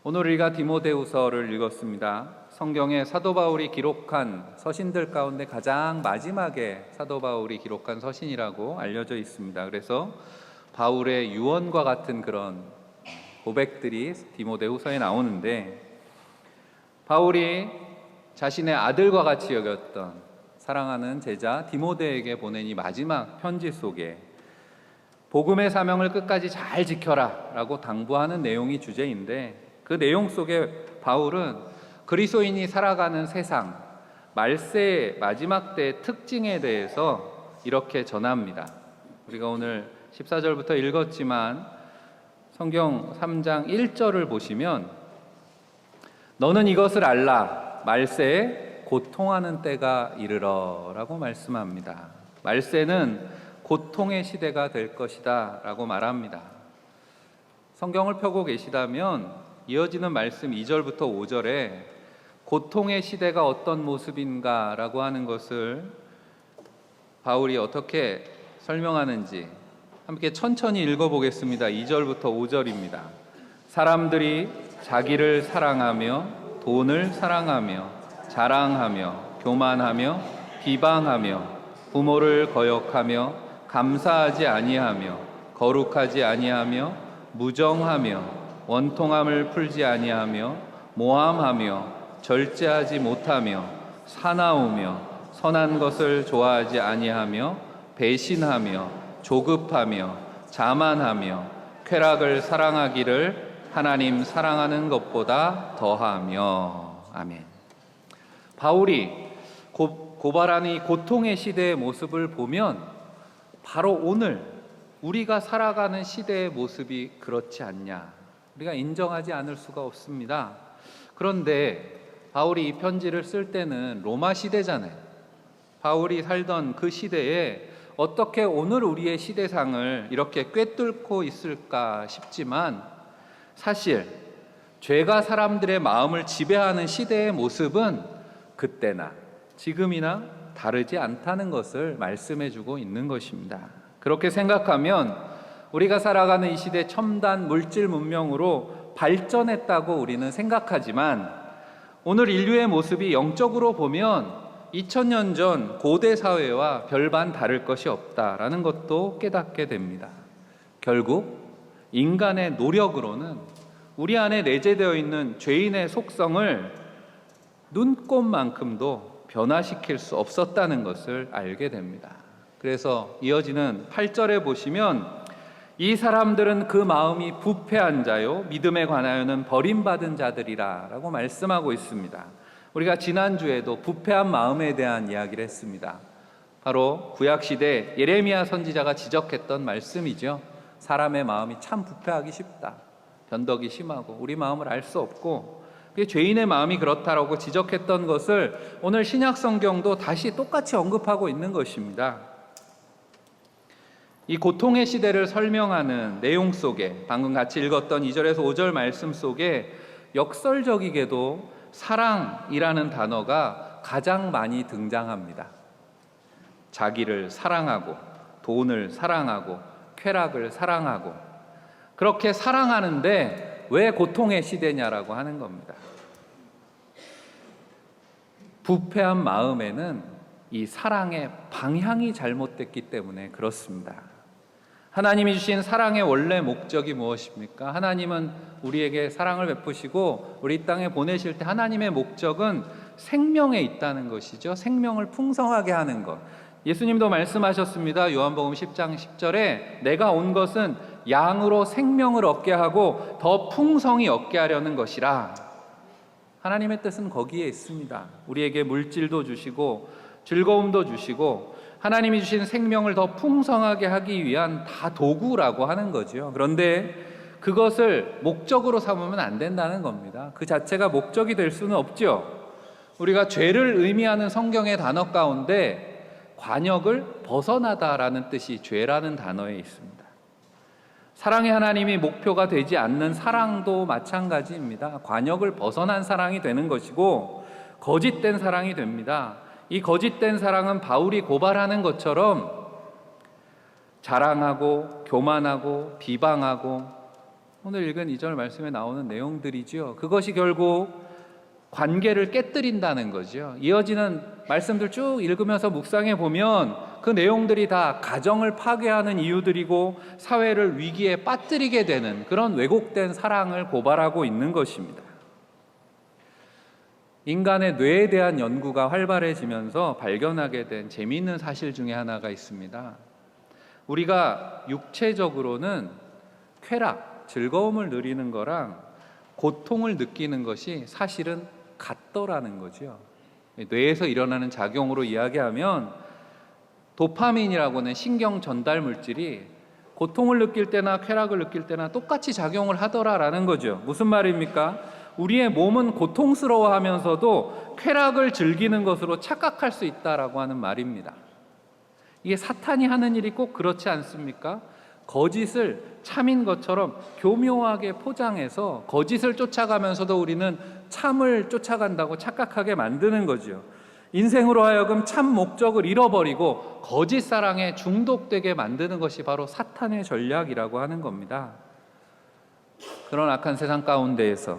오늘 우리가 디모데후서를 읽었습니다. 성경에 사도 바울이 기록한 서신들 가운데 가장 마지막에 사도 바울이 기록한 서신이라고 알려져 있습니다. 그래서 바울의 유언과 같은 그런 고백들이 디모데후서에 나오는데, 바울이 자신의 아들과 같이 여겼던 사랑하는 제자 디모데에게 보낸 이 마지막 편지 속에 복음의 사명을 끝까지 잘 지켜라 라고 당부하는 내용이 주제인데, 그 내용 속에 바울은 그리스도인이 살아가는 세상, 말세의 마지막 때의 특징에 대해서 이렇게 전합니다. 우리가 오늘 14절부터 읽었지만 성경 3장 1절을 보시면, 너는 이것을 알라, 말세에 고통하는 때가 이르러 라고 말씀합니다. 말세는 고통의 시대가 될 것이다 라고 말합니다. 성경을 펴고 계시다면 이어지는 말씀 2절부터 5절에 고통의 시대가 어떤 모습인가 라고 하는 것을 바울이 어떻게 설명하는지 함께 천천히 읽어보겠습니다. 2절부터 5절입니다. 사람들이 자기를 사랑하며 돈을 사랑하며 자랑하며 교만하며 비방하며 부모를 거역하며 감사하지 아니하며 거룩하지 아니하며 무정하며 원통함을 풀지 아니하며 모함하며 절제하지 못하며 사나우며 선한 것을 좋아하지 아니하며 배신하며 조급하며 자만하며 쾌락을 사랑하기를 하나님 사랑하는 것보다 더하며. 아멘. 바울이 고발하는 이 고통의 시대의 모습을 보면 바로 오늘 우리가 살아가는 시대의 모습이 그렇지 않냐, 우리가 인정하지 않을 수가 없습니다. 그런데 바울이 이 편지를 쓸 때는 로마 시대잖아요. 바울이 살던 그 시대에 어떻게 오늘 우리의 시대상을 이렇게 꿰뚫고 있을까 싶지만, 사실 죄가 사람들의 마음을 지배하는 시대의 모습은 그때나 지금이나 다르지 않다는 것을 말씀해주고 있는 것입니다. 그렇게 생각하면 우리가 살아가는 이 시대 첨단 물질 문명으로 발전했다고 우리는 생각하지만, 오늘 인류의 모습이 영적으로 보면 2000년 전 고대 사회와 별반 다를 것이 없다라는 것도 깨닫게 됩니다. 결국 인간의 노력으로는 우리 안에 내재되어 있는 죄인의 속성을 눈꼽만큼도 변화시킬 수 없었다는 것을 알게 됩니다. 그래서 이어지는 8절에 보시면, 이 사람들은 그 마음이 부패한 자요 믿음에 관하여는 버림받은 자들이라 라고 말씀하고 있습니다. 우리가 지난주에도 부패한 마음에 대한 이야기를 했습니다. 바로 구약시대 예레미야 선지자가 지적했던 말씀이죠. 사람의 마음이 참 부패하기 쉽다, 변덕이 심하고 우리 마음을 알 수 없고, 그게 죄인의 마음이 그렇다라고 지적했던 것을 오늘 신약 성경도 다시 똑같이 언급하고 있는 것입니다. 이 고통의 시대를 설명하는 내용 속에 방금 같이 읽었던 2절에서 5절 말씀 속에 역설적이게도 사랑이라는 단어가 가장 많이 등장합니다. 자기를 사랑하고 돈을 사랑하고 쾌락을 사랑하고, 그렇게 사랑하는데 왜 고통의 시대냐라고 하는 겁니다. 부패한 마음에는 이 사랑의 방향이 잘못됐기 때문에 그렇습니다. 하나님이 주신 사랑의 원래 목적이 무엇입니까? 하나님은 우리에게 사랑을 베푸시고 우리 땅에 보내실 때 하나님의 목적은 생명에 있다는 것이죠. 생명을 풍성하게 하는 것. 예수님도 말씀하셨습니다. 요한복음 10장 10절에 내가 온 것은 양으로 생명을 얻게 하고 더 풍성히 얻게 하려는 것이라. 하나님의 뜻은 거기에 있습니다. 우리에게 물질도 주시고 즐거움도 주시고 하나님이 주신 생명을 더 풍성하게 하기 위한 다 도구라고 하는 거죠. 그런데 그것을 목적으로 삼으면 안 된다는 겁니다. 그 자체가 목적이 될 수는 없죠. 우리가 죄를 의미하는 성경의 단어 가운데 관역을 벗어나다라는 뜻이 죄라는 단어에 있습니다. 사랑의 하나님이 목표가 되지 않는 사랑도 마찬가지입니다. 관역을 벗어난 사랑이 되는 것이고 거짓된 사랑이 됩니다. 이 거짓된 사랑은 바울이 고발하는 것처럼 자랑하고 교만하고 비방하고 오늘 읽은 2절 말씀에 나오는 내용들이죠. 그것이 결국 관계를 깨뜨린다는 거죠. 이어지는 말씀들 쭉 읽으면서 묵상해 보면 그 내용들이 다 가정을 파괴하는 이유들이고 사회를 위기에 빠뜨리게 되는 그런 왜곡된 사랑을 고발하고 있는 것입니다. 인간의 뇌에 대한 연구가 활발해지면서 발견하게 된 재미있는 사실 중에 하나가 있습니다. 우리가 육체적으로는 쾌락, 즐거움을 누리는 거랑 고통을 느끼는 것이 사실은 같더라는 거죠. 뇌에서 일어나는 작용으로 이야기하면 도파민이라고 하는 신경 전달 물질이 고통을 느낄 때나 쾌락을 느낄 때나 똑같이 작용을 하더라라는 거죠. 무슨 말입니까? 우리의 몸은 고통스러워하면서도 쾌락을 즐기는 것으로 착각할 수 있다라고 하는 말입니다. 이게 사탄이 하는 일이 꼭 그렇지 않습니까? 거짓을 참인 것처럼 교묘하게 포장해서 거짓을 쫓아가면서도 우리는 참을 쫓아간다고 착각하게 만드는 거죠. 인생으로 하여금 참 목적을 잃어버리고 거짓 사랑에 중독되게 만드는 것이 바로 사탄의 전략이라고 하는 겁니다. 그런 악한 세상 가운데에서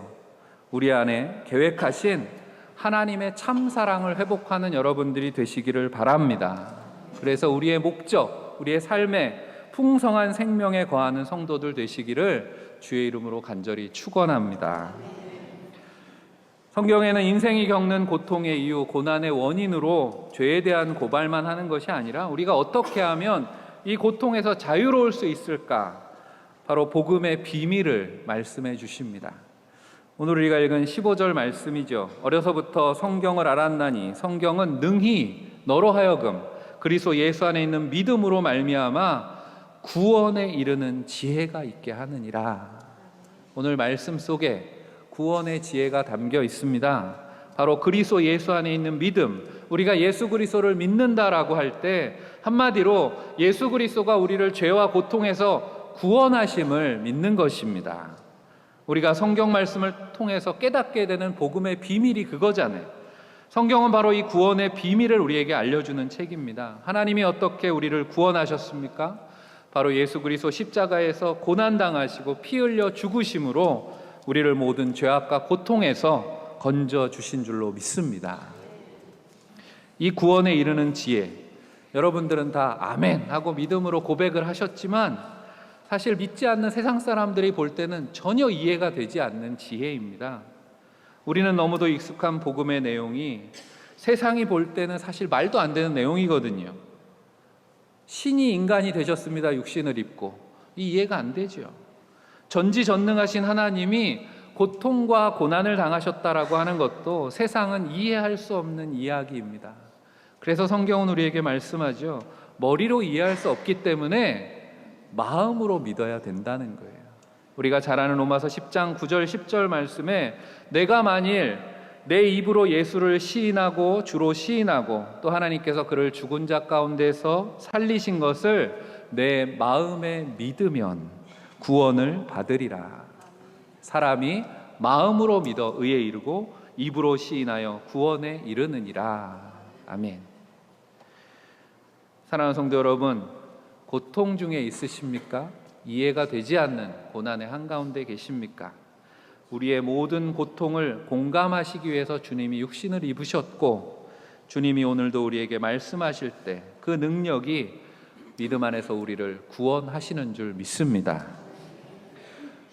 우리 안에 계획하신 하나님의 참 사랑을 회복하는 여러분들이 되시기를 바랍니다. 그래서 우리의 목적, 우리의 삶에 풍성한 생명에 거하는 성도들 되시기를 주의 이름으로 간절히 축원합니다. 성경에는 인생이 겪는 고통의 이유, 고난의 원인으로 죄에 대한 고발만 하는 것이 아니라 우리가 어떻게 하면 이 고통에서 자유로울 수 있을까? 바로 복음의 비밀을 말씀해 주십니다. 오늘 우리가 읽은 15절 말씀이죠. 어려서부터 성경을 알았나니 성경은 능히 너로 하여금 그리스도 예수 안에 있는 믿음으로 말미암아 구원에 이르는 지혜가 있게 하느니라. 오늘 말씀 속에 구원의 지혜가 담겨 있습니다. 바로 그리스도 예수 안에 있는 믿음, 우리가 예수 그리스도를 믿는다라고 할 때 한마디로 예수 그리스도가 우리를 죄와 고통에서 구원하심을 믿는 것입니다. 우리가 성경 말씀을 통해서 깨닫게 되는 복음의 비밀이 그거잖아요. 성경은 바로 이 구원의 비밀을 우리에게 알려주는 책입니다. 하나님이 어떻게 우리를 구원하셨습니까? 바로 예수 그리스도 십자가에서 고난당하시고 피 흘려 죽으심으로 우리를 모든 죄악과 고통에서 건져주신 줄로 믿습니다. 이 구원에 이르는 지혜, 여러분들은 다 아멘 하고 믿음으로 고백을 하셨지만 사실 믿지 않는 세상 사람들이 볼 때는 전혀 이해가 되지 않는 지혜입니다. 우리는 너무도 익숙한 복음의 내용이 세상이 볼 때는 사실 말도 안 되는 내용이거든요. 신이 인간이 되셨습니다. 육신을 입고. 이해가 안 되죠. 전지전능하신 하나님이 고통과 고난을 당하셨다라고 하는 것도 세상은 이해할 수 없는 이야기입니다. 그래서 성경은 우리에게 말씀하죠. 머리로 이해할 수 없기 때문에 마음으로 믿어야 된다는 거예요. 우리가 잘 아는 로마서 10장 9절 10절 말씀에 내가 만일 내 입으로 예수를 시인하고 주로 시인하고 또 하나님께서 그를 죽은 자 가운데서 살리신 것을 내 마음에 믿으면 구원을 받으리라. 사람이 마음으로 믿어 의에 이르고 입으로 시인하여 구원에 이르느니라. 아멘. 사랑하는 성도 여러분, 고통 중에 있으십니까? 이해가 되지 않는 고난의 한가운데 계십니까? 우리의 모든 고통을 공감하시기 위해서 주님이 육신을 입으셨고 주님이 오늘도 우리에게 말씀하실 때 그 능력이 믿음 안에서 우리를 구원하시는 줄 믿습니다.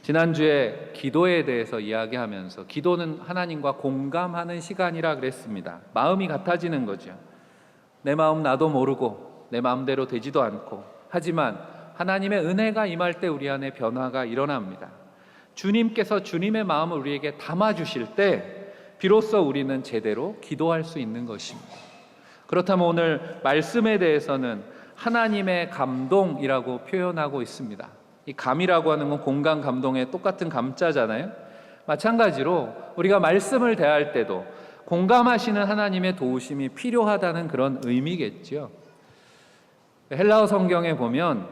지난주에 기도에 대해서 이야기하면서 기도는 하나님과 공감하는 시간이라 그랬습니다. 마음이 같아지는 거죠. 내 마음 나도 모르고 내 마음대로 되지도 않고 하지만 하나님의 은혜가 임할 때 우리 안에 변화가 일어납니다. 주님께서 주님의 마음을 우리에게 담아주실 때 비로소 우리는 제대로 기도할 수 있는 것입니다. 그렇다면 오늘 말씀에 대해서는 하나님의 감동이라고 표현하고 있습니다. 이 감이라고 하는 건 공감 감동의 똑같은 감자잖아요. 마찬가지로 우리가 말씀을 대할 때도 공감하시는 하나님의 도우심이 필요하다는 그런 의미겠죠. 헬라어 성경에 보면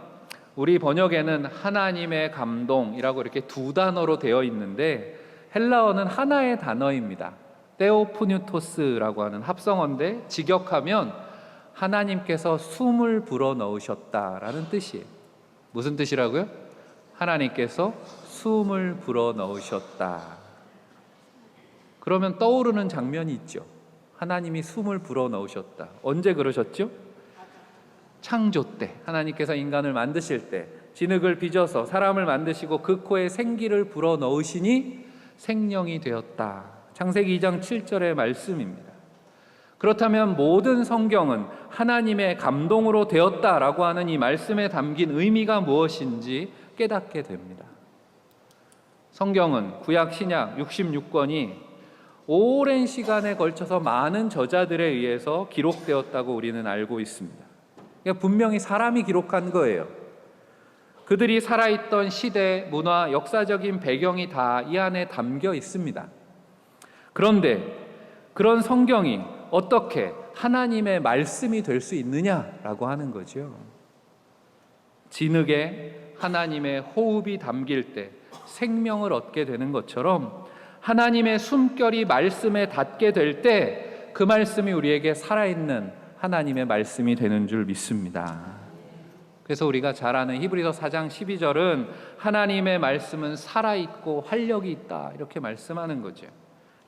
우리 번역에는 하나님의 감동이라고 이렇게 두 단어로 되어 있는데 헬라어는 하나의 단어입니다. 테오프뉴토스라고 하는 합성어인데 직역하면 하나님께서 숨을 불어 넣으셨다라는 뜻이에요. 무슨 뜻이라고요? 하나님께서 숨을 불어 넣으셨다. 그러면 떠오르는 장면이 있죠. 하나님이 숨을 불어 넣으셨다. 언제 그러셨죠? 창조 때, 하나님께서 인간을 만드실 때 진흙을 빚어서 사람을 만드시고 그 코에 생기를 불어 넣으시니 생명이 되었다. 창세기 2장 7절의 말씀입니다. 그렇다면 모든 성경은 하나님의 감동으로 되었다라고 하는 이 말씀에 담긴 의미가 무엇인지 깨닫게 됩니다. 성경은 구약 신약 66권이 오랜 시간에 걸쳐서 많은 저자들에 의해서 기록되었다고 우리는 알고 있습니다. 그러니까 분명히 사람이 기록한 거예요. 그들이 살아있던 시대, 문화, 역사적인 배경이 다 이 안에 담겨 있습니다. 그런데 그런 성경이 어떻게 하나님의 말씀이 될 수 있느냐라고 하는 거죠. 진흙에 하나님의 호흡이 담길 때 생명을 얻게 되는 것처럼 하나님의 숨결이 말씀에 닿게 될 때 그 말씀이 우리에게 살아있는 하나님의 말씀이 되는 줄 믿습니다. 그래서 우리가 잘 아는 히브리서 4장 12절은 하나님의 말씀은 살아있고 활력이 있다 이렇게 말씀하는 거죠.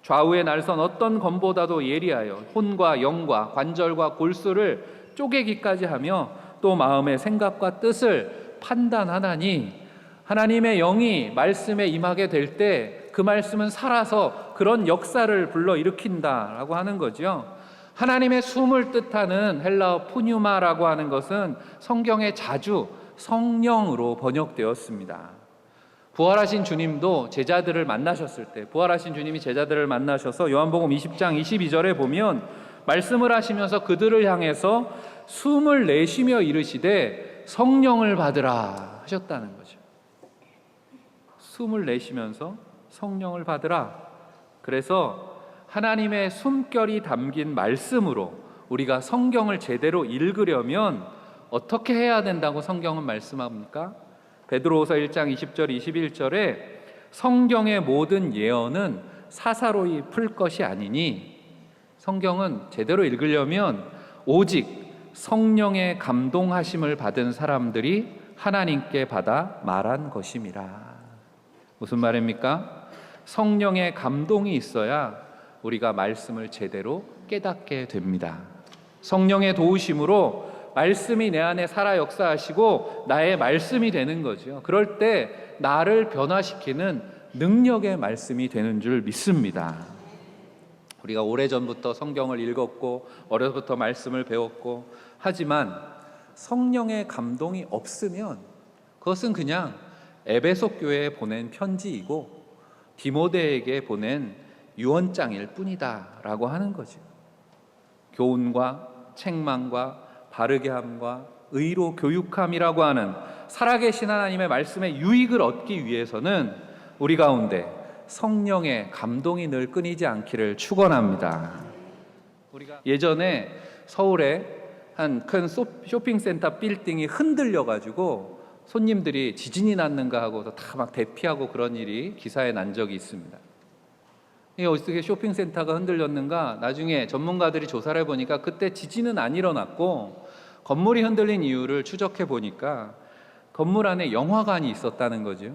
좌우에 날선 어떤 검보다도 예리하여 혼과 영과 관절과 골수를 쪼개기까지 하며 또 마음의 생각과 뜻을 판단하나니 하나님의 영이 말씀에 임하게 될 때 그 말씀은 살아서 그런 역사를 불러일으킨다라고 하는 거죠. 하나님의 숨을 뜻하는 헬라어 푸뉴마라고 하는 것은 성경에 자주 성령으로 번역되었습니다. 부활하신 주님도 제자들을 만나셨을 때, 부활하신 주님이 제자들을 만나셔서 요한복음 20장 22절에 보면 말씀을 하시면서 그들을 향해서 숨을 내쉬며 이르시되 성령을 받으라 하셨다는 거죠. 숨을 내쉬면서 성령을 받으라. 그래서 하나님의 숨결이 담긴 말씀으로 우리가 성경을 제대로 읽으려면 어떻게 해야 된다고 성경은 말씀합니까? 베드로후서 1장 20절 21절에 성경의 모든 예언은 사사로이 풀 것이 아니니, 성경은 제대로 읽으려면 오직 성령의 감동하심을 받은 사람들이 하나님께 받아 말한 것임이라. 무슨 말입니까? 성령의 감동이 있어야 우리가 말씀을 제대로 깨닫게 됩니다. 성령의 도우심으로 말씀이 내 안에 살아 역사하시고 나의 말씀이 되는 거죠. 그럴 때 나를 변화시키는 능력의 말씀이 되는 줄 믿습니다. 우리가 오래전부터 성경을 읽었고 어려서부터 말씀을 배웠고 하지만 성령의 감동이 없으면 그것은 그냥 에베소 교회에 보낸 편지이고 디모데에게 보낸 유언장일 뿐이다 라고 하는 거죠. 교훈과 책망과 바르게 함과 의로 교육함이라고 하는 살아계신 하나님의 말씀의 유익을 얻기 위해서는 우리 가운데 성령의 감동이 늘 끊이지 않기를 축원합니다. 우리가 예전에 서울에 한 큰 쇼핑센터 빌딩이 흔들려가지고 손님들이 지진이 났는가 하고 다 막 대피하고 그런 일이 기사에 난 적이 있습니다. 이게 어떻게 쇼핑센터가 흔들렸는가? 나중에 전문가들이 조사를 해보니까 그때 지진은 안 일어났고 건물이 흔들린 이유를 추적해 보니까 건물 안에 영화관이 있었다는 거죠.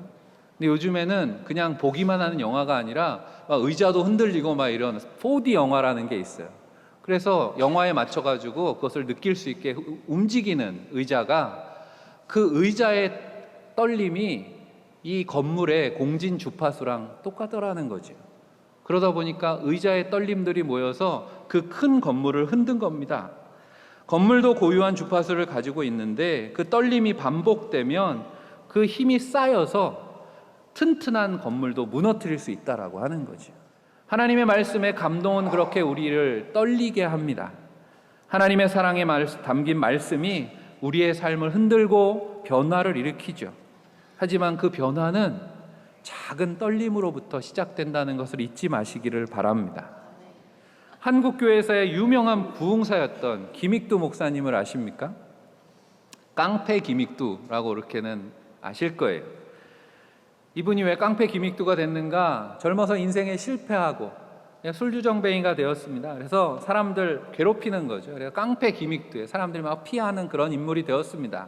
근데 요즘에는 그냥 보기만 하는 영화가 아니라 막 의자도 흔들리고 막 이런 4D 영화라는 게 있어요. 그래서 영화에 맞춰가지고 그것을 느낄 수 있게 움직이는 의자가, 그 의자의 떨림이 이 건물의 공진 주파수랑 똑같더라는 거죠. 그러다 보니까 의자의 떨림들이 모여서 그 큰 건물을 흔든 겁니다. 건물도 고유한 주파수를 가지고 있는데 그 떨림이 반복되면 그 힘이 쌓여서 튼튼한 건물도 무너뜨릴 수 있다라고 하는 거죠. 하나님의 말씀의 감동은 그렇게 우리를 떨리게 합니다. 하나님의 사랑에 담긴 말씀이 우리의 삶을 흔들고 변화를 일으키죠. 하지만 그 변화는 작은 떨림으로부터 시작된다는 것을 잊지 마시기를 바랍니다. 한국교회에서의 유명한 부흥사였던 김익두 목사님을 아십니까? 깡패 김익두라고 이렇게는 아실 거예요. 이분이 왜 깡패 김익두가 됐는가? 젊어서 인생에 실패하고 술주정뱅이가 되었습니다. 그래서 사람들 괴롭히는 거죠. 그래서 깡패 김익두에 사람들이 막 피하는 그런 인물이 되었습니다.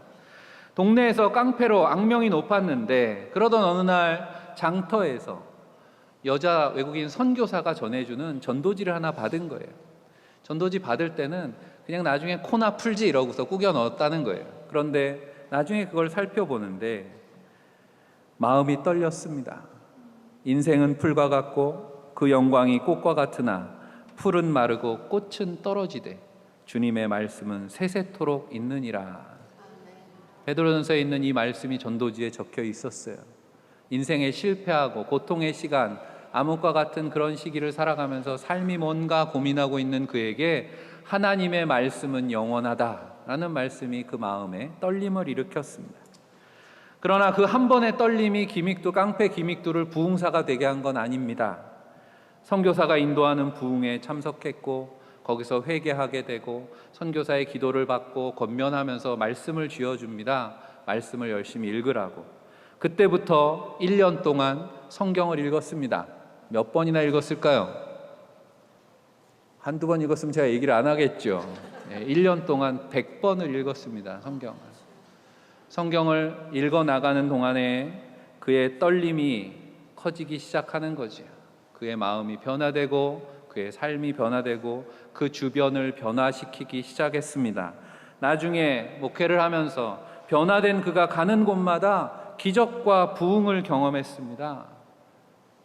동네에서 깡패로 악명이 높았는데 그러던 어느 날 장터에서 여자 외국인 선교사가 전해주는 전도지를 하나 받은 거예요. 전도지 받을 때는 그냥 나중에 코나 풀지 이러고서 꾸겨 넣었다는 거예요. 그런데 나중에 그걸 살펴보는데 마음이 떨렸습니다. 인생은 풀과 같고 그 영광이 꽃과 같으나 풀은 마르고 꽃은 떨어지되 주님의 말씀은 세세토록 있느니라. 베드로전서에 있는 이 말씀이 전도지에 적혀 있었어요. 인생에 실패하고 고통의 시간, 암흑과 같은 그런 시기를 살아가면서 삶이 뭔가 고민하고 있는 그에게 하나님의 말씀은 영원하다라는 말씀이 그 마음에 떨림을 일으켰습니다. 그러나 그 한 번의 떨림이 기믹두, 깡패 기믹두를 부흥사가 되게 한 건 아닙니다. 선교사가 인도하는 부흥에 참석했고 거기서 회개하게 되고 선교사의 기도를 받고 권면하면서 말씀을 쥐어줍니다. 말씀을 열심히 읽으라고. 그때부터 1년 동안 성경을 읽었습니다. 몇 번이나 읽었을까요? 한두 번 읽었으면 제가 얘기를 안 하겠죠. 1년 동안 100번을 읽었습니다. 성경을 읽어나가는 동안에 그의 떨림이 커지기 시작하는 거죠. 그의 마음이 변화되고 그의 삶이 변화되고 그 주변을 변화시키기 시작했습니다. 나중에 목회를 하면서 변화된 그가 가는 곳마다 기적과 부흥을 경험했습니다.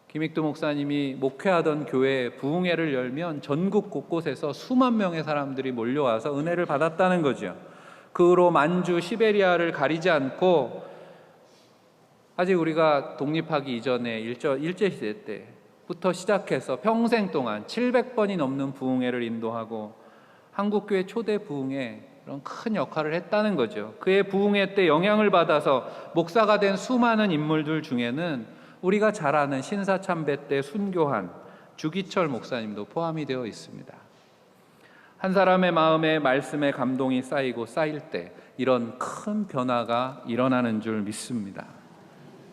김익두 목사님이 목회하던 교회에 부흥회를 열면 전국 곳곳에서 수만 명의 사람들이 몰려와서 은혜를 받았다는 거죠. 그 후로 만주, 시베리아를 가리지 않고 아직 우리가 독립하기 이전에 일제시대 때부터 시작해서 평생 동안 700번이 넘는 부흥회를 인도하고 한국교회 초대 부흥회 그런 큰 역할을 했다는 거죠. 그의 부흥회 때 영향을 받아서 목사가 된 수많은 인물들 중에는 우리가 잘 아는 신사참배 때 순교한 주기철 목사님도 포함이 되어 있습니다. 한 사람의 마음에 말씀의 감동이 쌓이고 쌓일 때 이런 큰 변화가 일어나는 줄 믿습니다.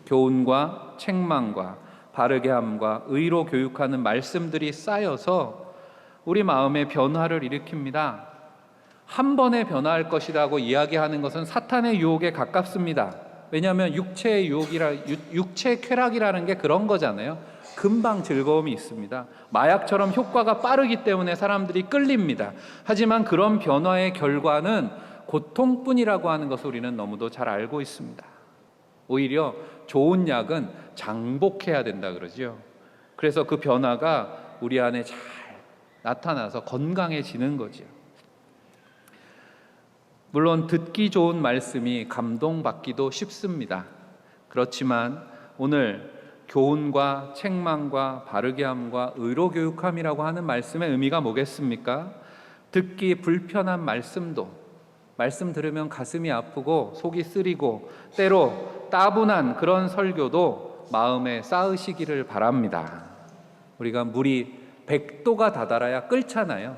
교훈과 책망과 바르게 함과 의로 교육하는 말씀들이 쌓여서 우리 마음의 변화를 일으킵니다. 한 번에 변화할 것이라고 이야기하는 것은 사탄의 유혹에 가깝습니다. 왜냐하면 육체의 육체의 쾌락이라는 게 그런 거잖아요. 금방 즐거움이 있습니다. 마약처럼 효과가 빠르기 때문에 사람들이 끌립니다. 하지만 그런 변화의 결과는 고통뿐이라고 하는 것을 우리는 너무도 잘 알고 있습니다. 오히려 좋은 약은 장복해야 된다 그러죠. 그래서 그 변화가 우리 안에 잘 나타나서 건강해지는 거죠. 물론 듣기 좋은 말씀이 감동받기도 쉽습니다. 그렇지만 오늘 교훈과 책망과 바르게 함과 의로 교육함이라고 하는 말씀의 의미가 뭐겠습니까? 듣기 불편한 말씀도, 말씀 들으면 가슴이 아프고 속이 쓰리고 때로 따분한 그런 설교도 마음에 쌓으시기를 바랍니다. 우리가 물이 100도가 다다라야 끓잖아요.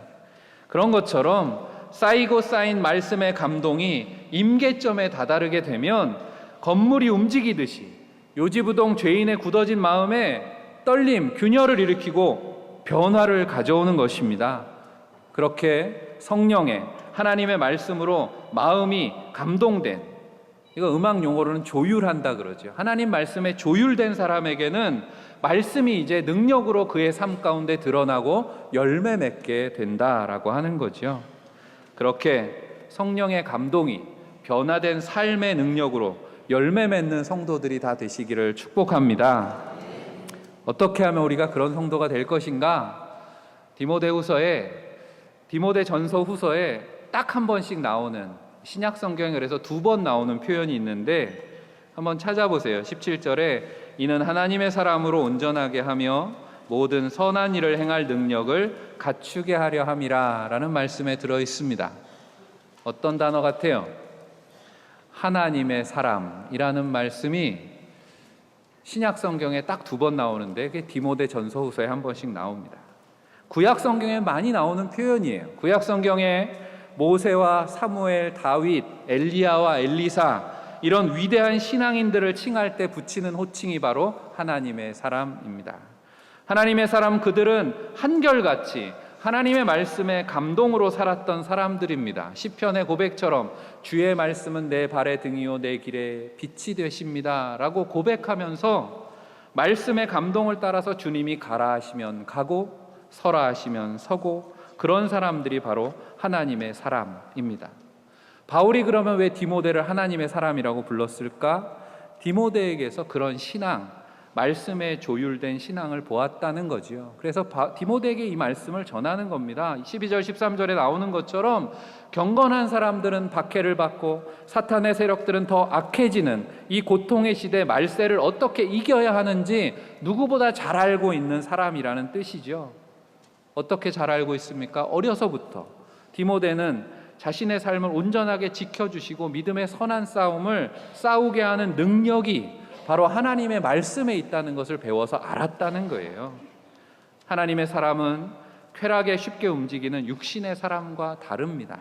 그런 것처럼 쌓이고 쌓인 말씀의 감동이 임계점에 다다르게 되면 건물이 움직이듯이 요지부동 죄인의 굳어진 마음에 떨림, 균열을 일으키고 변화를 가져오는 것입니다. 그렇게 성령의 하나님의 말씀으로 마음이 감동된, 이거 음악 용어로는 조율한다 그러죠. 하나님 말씀에 조율된 사람에게는 말씀이 이제 능력으로 그의 삶 가운데 드러나고 열매 맺게 된다라고 하는 거죠. 그렇게 성령의 감동이 변화된 삶의 능력으로 열매 맺는 성도들이 다 되시기를 축복합니다. 어떻게 하면 우리가 그런 성도가 될 것인가? 디모데전서 후서에 딱 한 번씩 나오는, 신약 성경에 그래서 2번 나오는 표현이 있는데 한번 찾아보세요. 17절에 이는 하나님의 사람으로 온전하게 하며 모든 선한 일을 행할 능력을 갖추게 하려 함이라 라는 말씀에 들어 있습니다. 어떤 단어 같아요? 하나님의 사람이라는 말씀이 신약 성경에 딱 2번 나오는데 그게 디모데전서 후서에 한 번씩 나옵니다. 구약 성경에 많이 나오는 표현이에요. 구약 성경에 모세와 사무엘, 다윗, 엘리야와 엘리사 이런 위대한 신앙인들을 칭할 때 붙이는 호칭이 바로 하나님의 사람입니다. 하나님의 사람, 그들은 한결같이 하나님의 말씀에 감동으로 살았던 사람들입니다. 시편의 고백처럼 주의 말씀은 내 발의 등이요 내 길의 빛이 되십니다 라고 고백하면서 말씀의 감동을 따라서 주님이 가라 하시면 가고 서라 하시면 서고, 그런 사람들이 바로 하나님의 사람입니다. 바울이 그러면 왜 디모데를 하나님의 사람이라고 불렀을까? 디모데에게서 그런 신앙, 말씀에 조율된 신앙을 보았다는 거지요. 그래서 디모데에게 이 말씀을 전하는 겁니다. 12절 13절에 나오는 것처럼 경건한 사람들은 박해를 받고 사탄의 세력들은 더 악해지는 이 고통의 시대 말세를 어떻게 이겨야 하는지 누구보다 잘 알고 있는 사람이라는 뜻이죠. 어떻게 잘 알고 있습니까? 어려서부터 디모데는 자신의 삶을 온전하게 지켜주시고 믿음의 선한 싸움을 싸우게 하는 능력이 바로 하나님의 말씀에 있다는 것을 배워서 알았다는 거예요. 하나님의 사람은 쾌락에 쉽게 움직이는 육신의 사람과 다릅니다.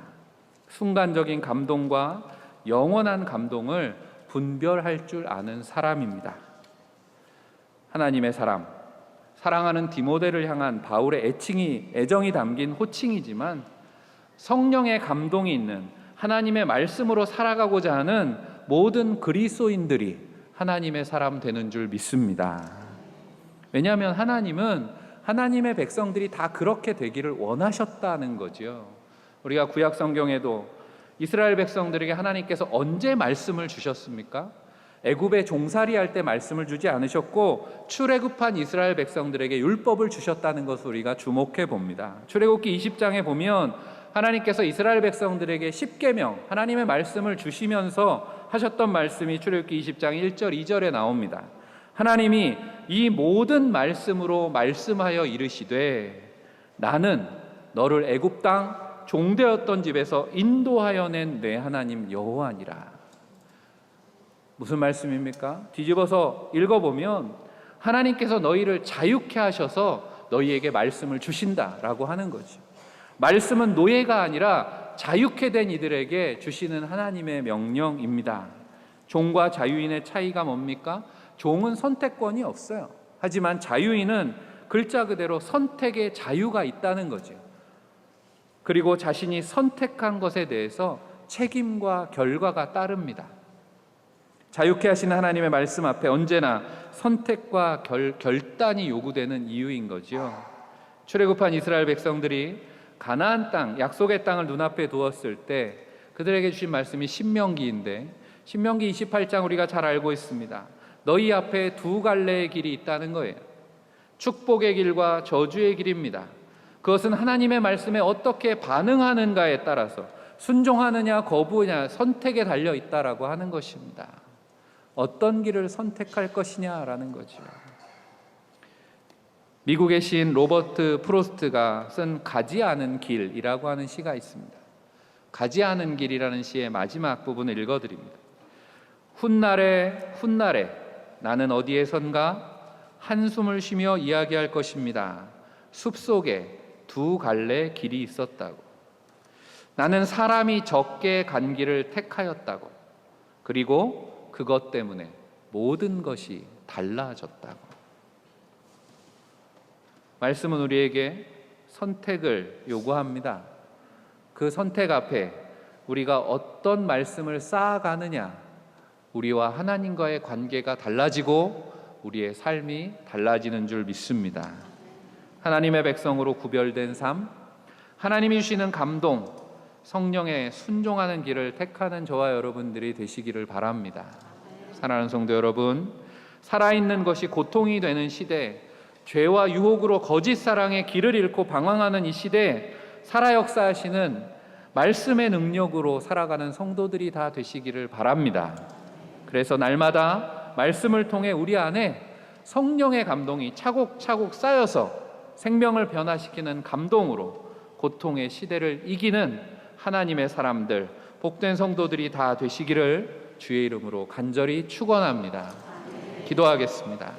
순간적인 감동과 영원한 감동을 분별할 줄 아는 사람입니다. 하나님의 사람, 사랑하는 디모데를 향한 바울의 애정이 담긴 호칭이지만 성령의 감동이 있는 하나님의 말씀으로 살아가고자 하는 모든 그리스도인들이 하나님의 사람 되는 줄 믿습니다. 왜냐하면 하나님은 하나님의 백성들이 다 그렇게 되기를 원하셨다는 거죠. 우리가 구약 성경에도 이스라엘 백성들에게 하나님께서 언제 말씀을 주셨습니까? 애굽에 종살이할 때 말씀을 주지 않으셨고 출애굽한 이스라엘 백성들에게 율법을 주셨다는 것을 우리가 주목해 봅니다. 출애굽기 20장에 보면 하나님께서 이스라엘 백성들에게 십계명, 하나님의 말씀을 주시면서 하셨던 말씀이 출애굽기 20장 1절 2절에 나옵니다. 하나님이 이 모든 말씀으로 말씀하여 이르시되 나는 너를 애굽 땅 종되었던 집에서 인도하여 낸 내 하나님 여호와니라. 무슨 말씀입니까? 뒤집어서 읽어보면 하나님께서 너희를 자유케 하셔서 너희에게 말씀을 주신다라고 하는 거죠. 말씀은 노예가 아니라 자유케 된 이들에게 주시는 하나님의 명령입니다. 종과 자유인의 차이가 뭡니까? 종은 선택권이 없어요. 하지만 자유인은 글자 그대로 선택의 자유가 있다는 거죠. 그리고 자신이 선택한 것에 대해서 책임과 결과가 따릅니다. 자유케 하시는 하나님의 말씀 앞에 언제나 선택과 결단이 요구되는 이유인 거죠. 출애굽한 이스라엘 백성들이 가나안 땅, 약속의 땅을 눈앞에 두었을 때 그들에게 주신 말씀이 신명기인데, 신명기 28장 우리가 잘 알고 있습니다. 너희 앞에 두 갈래의 길이 있다는 거예요. 축복의 길과 저주의 길입니다. 그것은 하나님의 말씀에 어떻게 반응하는가에 따라서 순종하느냐 거부하느냐 선택에 달려 있다라고 하는 것입니다. 어떤 길을 선택할 것이냐라는 거죠. 미국의 시인 로버트 프로스트가 쓴 가지 않은 길이라고 하는 시가 있습니다. 가지 않은 길이라는 시의 마지막 부분을 읽어드립니다. 훗날에 훗날에 나는 어디에선가 한숨을 쉬며 이야기할 것입니다. 숲속에 두 갈래 길이 있었다고. 나는 사람이 적게 간 길을 택하였다고. 그리고 그것 때문에 모든 것이 달라졌다고. 말씀은 우리에게 선택을 요구합니다. 그 선택 앞에 우리가 어떤 말씀을 쌓아가느냐, 우리와 하나님과의 관계가 달라지고 우리의 삶이 달라지는 줄 믿습니다. 하나님의 백성으로 구별된 삶, 하나님이 주시는 감동, 성령에 순종하는 길을 택하는 저와 여러분들이 되시기를 바랍니다. 사랑하는 성도 여러분, 살아있는 것이 고통이 되는 시대, 죄와 유혹으로 거짓 사랑의 길을 잃고 방황하는 이 시대에 살아 역사하시는 말씀의 능력으로 살아가는 성도들이 다 되시기를 바랍니다. 그래서 날마다 말씀을 통해 우리 안에 성령의 감동이 차곡차곡 쌓여서 생명을 변화시키는 감동으로 고통의 시대를 이기는 하나님의 사람들, 복된 성도들이 다 되시기를 주의 이름으로 간절히 축원합니다. 기도하겠습니다.